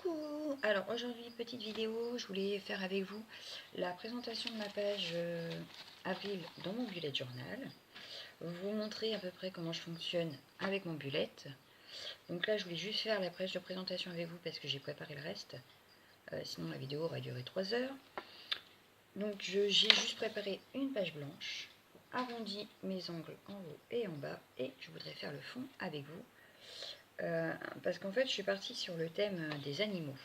Coucou! Alors aujourd'hui, petite vidéo, je voulais faire avec vous la présentation de ma page avril dans mon bullet journal. Vous montrer à peu près comment je fonctionne avec mon bullet. Donc là, je voulais juste faire la page de présentation avec vous parce que j'ai préparé le reste. Sinon, la vidéo aurait duré 3 heures. Donc j'ai juste préparé une page blanche, arrondi mes angles en haut et en bas, et je voudrais faire le fond avec vous. Parce qu'en fait je suis partie sur le thème des animaux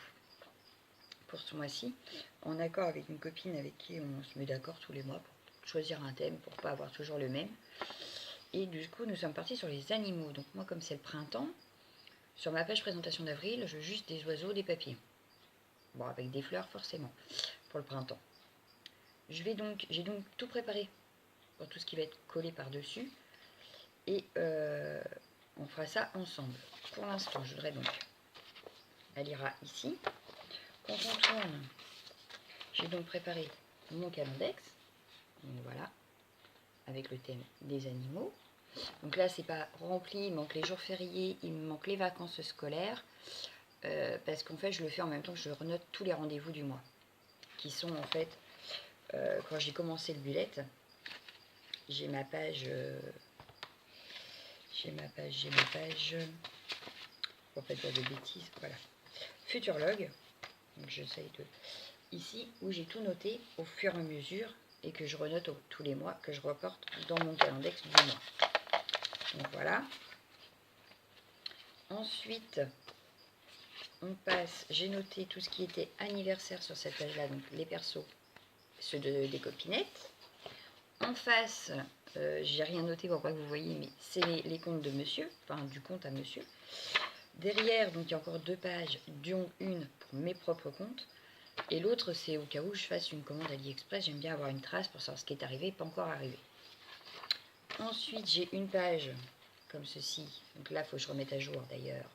pour ce mois-ci, en accord avec une copine avec qui on se met d'accord tous les mois pour choisir un thème pour pas avoir toujours le même. Et du coup nous sommes partis sur les animaux. Donc moi, comme c'est le printemps, sur ma page présentation d'avril, je veux juste des oiseaux, des papillons, bon, avec des fleurs forcément pour le printemps. J'ai donc tout préparé pour tout ce qui va être collé par dessus, et on fera ça ensemble. Pour l'instant, je voudrais donc, elle ira ici. Quand on tourne, j'ai donc préparé mon calendex. Donc voilà, avec le thème des animaux. Donc là, c'est pas rempli, il manque les jours fériés, il me manque les vacances scolaires. Parce qu'en fait, je le fais en même temps que je renote tous les rendez-vous du mois. Qui sont en fait, quand j'ai commencé le bullet, j'ai ma page... pour pas dire de bêtises, voilà. Futurlog. Donc j'essaye de... Ici, où j'ai tout noté au fur et à mesure et que je renote tous les mois, que je reporte dans mon calendex du mois. Donc voilà. Ensuite, on passe, j'ai noté tout ce qui était anniversaire sur cette page-là, donc les persos, ceux des copinettes. En face, j'ai rien noté pour pas que vous voyez, mais c'est les comptes de monsieur, enfin du compte à monsieur. Derrière, donc il y a encore 2 pages, dont une pour mes propres comptes. Et l'autre, c'est au cas où je fasse une commande AliExpress. J'aime bien avoir une trace pour savoir ce qui est arrivé et pas encore arrivé. Ensuite, j'ai une page comme ceci. Donc là, il faut que je remette à jour d'ailleurs.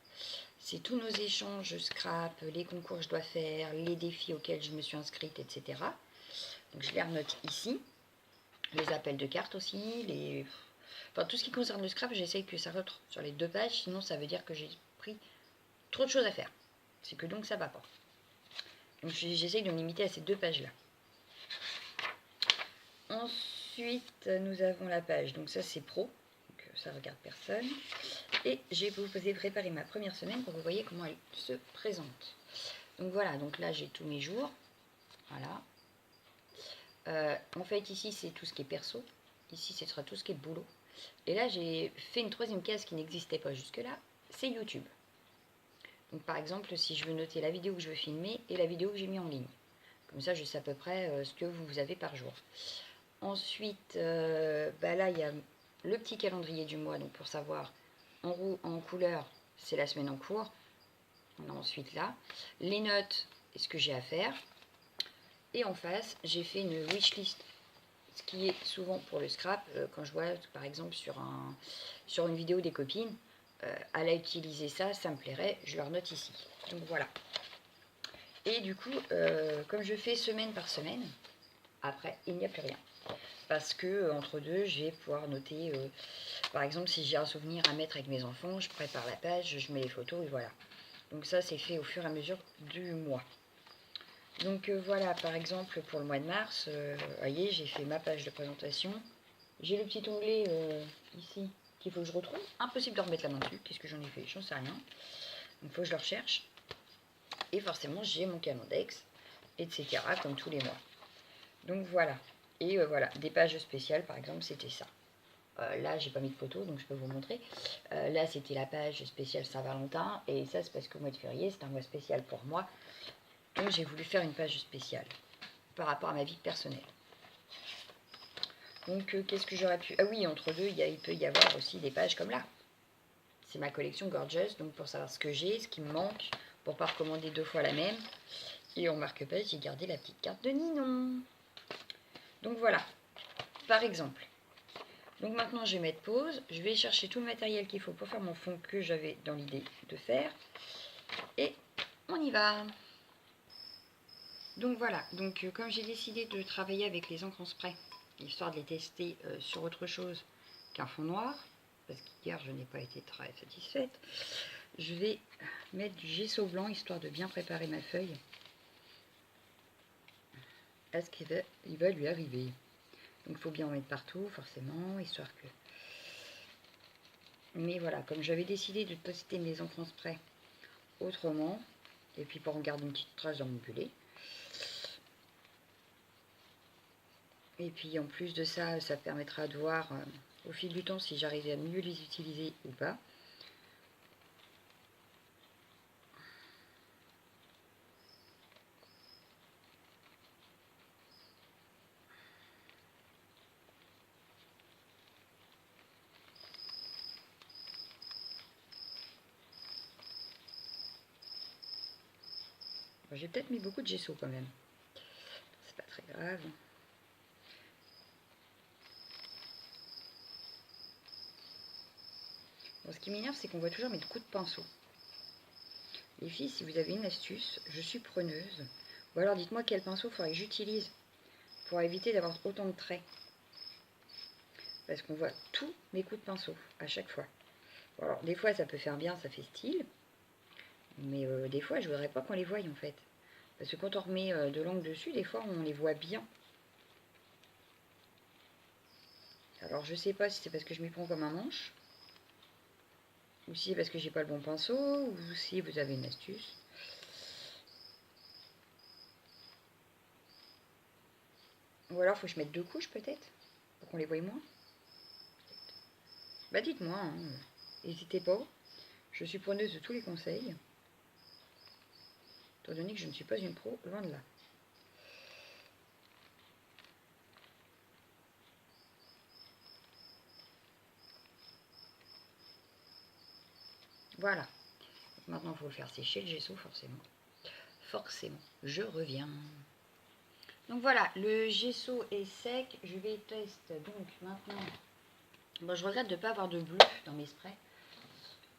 C'est tous nos échanges scrap, les concours que je dois faire, les défis auxquels je me suis inscrite, etc. Donc je les renote ici. Les appels de cartes aussi. Enfin, tout ce qui concerne le scrap, j'essaye que ça rentre sur les 2 pages. Sinon, ça veut dire que j'ai pris trop de choses à faire. C'est que donc ça va pas. Donc j'essaye de me limiter à ces 2 pages-là. Ensuite, nous avons la page. Donc ça, c'est pro. Donc ça regarde personne. Et j'ai préparé ma première semaine pour que vous voyez comment elle se présente. Donc voilà, donc là, j'ai tous mes jours. Voilà. En fait, ici, c'est tout ce qui est perso. Ici, ce sera tout ce qui est boulot. Et là, j'ai fait une 3e case qui n'existait pas jusque-là. C'est YouTube. Donc par exemple, si je veux noter la vidéo que je veux filmer et la vidéo que j'ai mis en ligne. Comme ça, je sais à peu près ce que vous avez par jour. Ensuite, là, il y a le petit calendrier du mois. Donc pour savoir, en couleur, c'est la semaine en cours. On a ensuite là. Les notes, et ce que j'ai à faire. Et en face, j'ai fait une wishlist. Ce qui est souvent pour le scrap, quand je vois par exemple sur une vidéo des copines, elle a utilisé ça, ça me plairait, je leur note ici. Donc voilà. Et du coup, comme je fais semaine par semaine, après, il n'y a plus rien. Parce que entre deux, je vais pouvoir noter, par exemple, si j'ai un souvenir à mettre avec mes enfants, je prépare la page, je mets les photos et voilà. Donc ça, c'est fait au fur et à mesure du mois. Donc voilà, par exemple, pour le mois de mars, vous voyez, j'ai fait ma page de présentation. J'ai le petit onglet ici qu'il faut que je retrouve. Impossible de remettre la main dessus. Qu'est-ce que j'en ai fait? J'en sais rien. Donc il faut que je le recherche. Et forcément, j'ai mon calendex, etc. comme tous les mois. Donc voilà. Et voilà, des pages spéciales, par exemple, c'était ça. Là, j'ai pas mis de photo, donc je peux vous montrer. Là, c'était la page spéciale Saint-Valentin. Et ça, c'est parce qu'au mois de février, c'est un mois spécial pour moi. Donc j'ai voulu faire une page spéciale par rapport à ma vie personnelle. Donc qu'est-ce que j'aurais pu... Ah oui, entre deux, il peut y avoir aussi des pages comme là. C'est ma collection Gorgeous, donc pour savoir ce que j'ai, ce qui me manque, pour pas recommander 2 fois la même. Et en marque-page, j'ai gardé la petite carte de Ninon. Donc voilà, par exemple. Donc maintenant, je vais mettre pause. Je vais chercher tout le matériel qu'il faut pour faire mon fond que j'avais dans l'idée de faire. Et on y va. Donc voilà, donc comme j'ai décidé de travailler avec les encres en spray, histoire de les tester sur autre chose qu'un fond noir, parce qu'hier je n'ai pas été très satisfaite, je vais mettre du gesso blanc histoire de bien préparer ma feuille à ce qu'il va lui arriver. Donc il faut bien en mettre partout forcément, histoire que... Mais voilà, comme j'avais décidé de tester mes enfants spray autrement, et puis pour en garder une petite trace dans mon bullet. Et puis en plus de ça, ça permettra de voir au fil du temps si j'arrive à mieux les utiliser ou pas. J'ai peut-être mis beaucoup de gesso quand même. C'est pas très grave. Bon, ce qui m'énerve, c'est qu'on voit toujours mes coups de pinceau. Les filles, si vous avez une astuce, je suis preneuse. Ou alors dites-moi quel pinceau faudrait que j'utilise pour éviter d'avoir autant de traits. Parce qu'on voit tous mes coups de pinceau à chaque fois. Bon, alors des fois ça peut faire bien, ça fait style. Mais des fois je voudrais pas qu'on les voie en fait. Parce que quand on remet de l'encre dessus, des fois on les voit bien. Alors je sais pas si c'est parce que je m'y prends comme un manche. Ou si c'est parce que j'ai pas le bon pinceau. Ou si vous avez une astuce. Ou alors faut que je mette 2 couches peut-être. Pour qu'on les voie moins. Bah dites-moi, hein. N'hésitez pas. Je suis preneuse de tous les conseils. Étant donné que je ne suis pas une pro, loin de là. Voilà. Maintenant, il faut le faire sécher le gesso, forcément. Forcément. Je reviens. Donc voilà, le gesso est sec. Je vais tester. Donc maintenant, bon, je regrette de ne pas avoir de bleu dans mes sprays.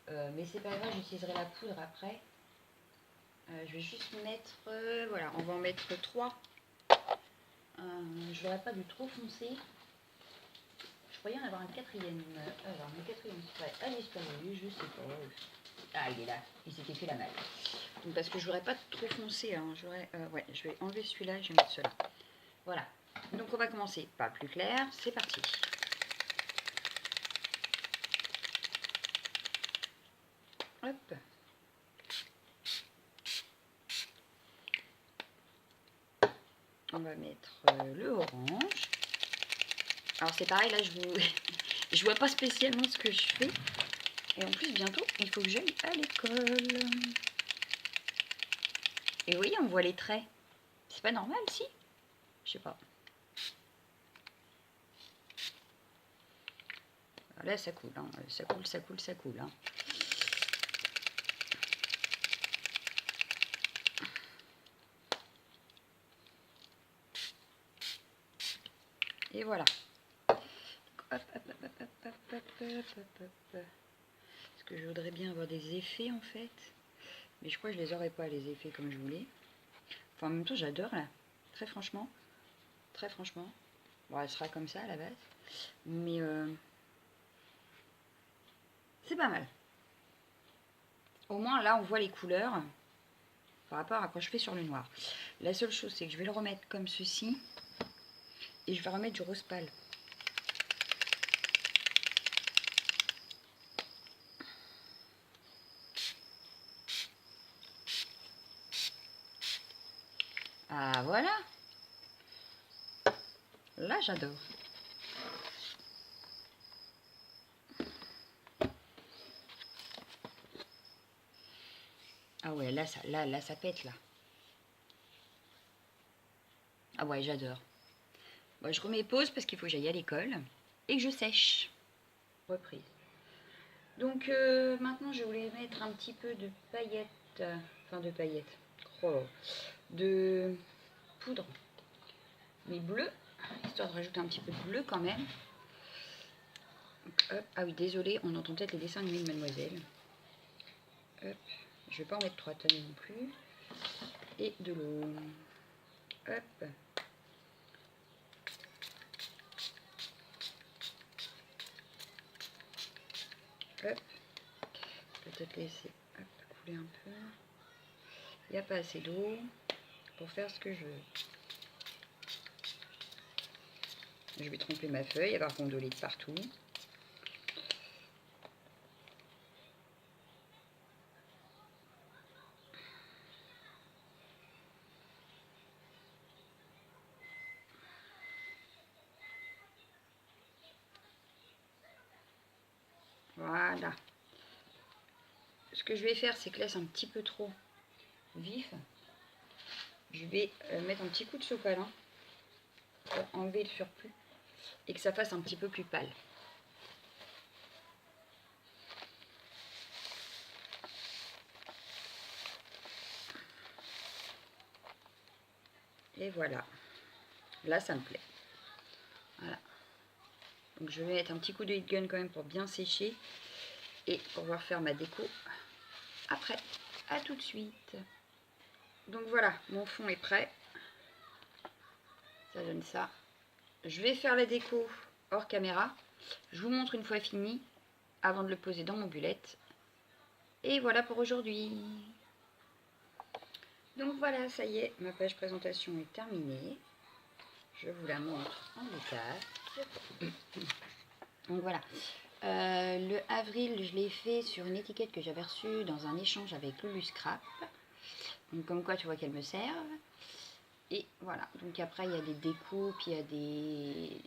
Mais c'est pas grave, j'utiliserai la poudre après. Je vais juste mettre... voilà, on va en mettre 3. Je ne voudrais pas du trop foncé. Je croyais en avoir un quatrième. Alors, mon quatrième spray a disparu, je sais pas. Ah, il est là. Il s'était fait la malle. Donc, parce que je voudrais pas trop foncé. Hein. Ouais, je vais enlever celui-là et je vais mettre celui-là. Voilà. Donc, on va commencer par plus clair. C'est parti. Hop. On va mettre le orange. Alors, c'est pareil, là, je vois pas spécialement ce que je fais. Et en plus, bientôt, il faut que j'aille à l'école. Et vous voyez, on voit les traits. C'est pas normal, si? Je sais pas. Là, ça coule, hein. Ça coule, ça coule, ça coule. Hein. Et voilà. Hop, hop, hop, hop, hop, hop, hop, hop, hop, hop. Parce que je voudrais bien avoir des effets, en fait. Mais je crois que je les aurais pas, les effets, comme je voulais. Enfin, en même temps, j'adore, là. Très franchement. Très franchement. Bon, elle sera comme ça, à la base. Mais, c'est pas mal. Au moins, là, on voit les couleurs par rapport à quoi je fais sur le noir. La seule chose, c'est que je vais le remettre comme ceci. Et je vais remettre du rose pâle. Ah, voilà. Là, j'adore. Ah ouais, là, ça pète, là. Ah ouais, j'adore. Bon, je remets pause parce qu'il faut que j'aille à l'école et que je sèche. Reprise. Donc maintenant, je voulais mettre un petit peu de paillettes, enfin de paillettes, oh, de poudre, mais bleu, histoire de rajouter un petit peu de bleu quand même. Donc, hop. Ah oui, désolé, on entend peut-être les dessins animés de Mademoiselle. Hop. Je vais pas en mettre 3 tonnes non plus. Et de l'eau. Hop. Hop. Peut-être laisser trempler un peu. Il n'y a pas assez d'eau pour faire ce que je veux. Je vais tremper ma feuille, elle va gondoler de partout. Voilà. Ce que je vais faire, c'est que là, c'est un petit peu trop vif. Je vais mettre un petit coup de sopalin pour enlever le surplus et que ça fasse un petit peu plus pâle. Et voilà. Là, ça me plaît. Voilà. Donc, je vais mettre un petit coup de heat gun quand même pour bien sécher et pouvoir faire ma déco après. À tout de suite. Donc voilà, mon fond est prêt. Ça donne ça. Je vais faire la déco hors caméra. Je vous montre une fois fini avant de le poser dans mon bullette. Et voilà pour aujourd'hui. Donc voilà, ça y est, ma page présentation est terminée. Je vous la montre en détail. Donc voilà. Le avril, je l'ai fait sur une étiquette que j'avais reçue dans un échange avec Lulu Scrap. Donc comme quoi tu vois qu'elles me servent. Et voilà, donc après il y a des découpes, il y a des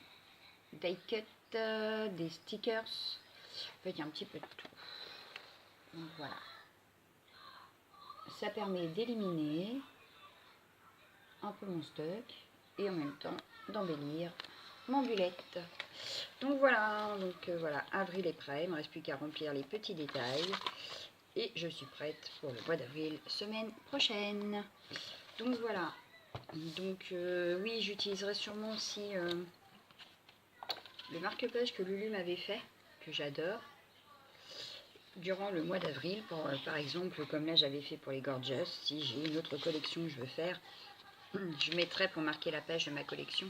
die cut, des stickers. En fait il y a un petit peu de tout. Donc voilà. Ça permet d'éliminer un peu mon stock et en même temps d'embellir mon bullette. Donc voilà, voilà, avril est prêt, il ne me reste plus qu'à remplir les petits détails. Et je suis prête pour le mois d'avril, semaine prochaine. Donc voilà. Donc oui, j'utiliserai sûrement aussi le marque-page que Lulu m'avait fait, que j'adore, durant le mois d'avril. Par exemple, comme là j'avais fait pour les Gorgeous, si j'ai une autre collection que je veux faire, je mettrai pour marquer la page de ma collection,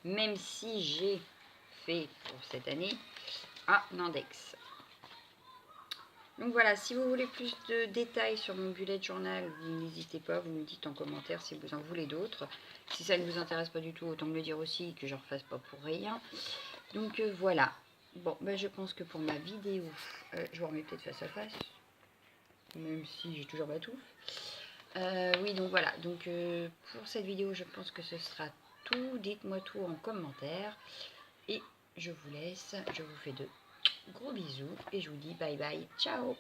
même si j'ai fait pour cette année un index. Donc voilà, si vous voulez plus de détails sur mon bullet journal, vous n'hésitez pas, vous me dites en commentaire si vous en voulez d'autres. Si ça ne vous intéresse pas du tout, autant me le dire aussi, que je ne refasse pas pour rien. Donc voilà. Bon, ben, je pense que pour ma vidéo, je vous remets peut-être face à face, même si j'ai toujours ma touffe. Oui, donc voilà. Donc pour cette vidéo, je pense que ce sera tout. Dites-moi tout en commentaire. Et je vous laisse. Je vous fais de gros bisous et je vous dis bye bye. Ciao!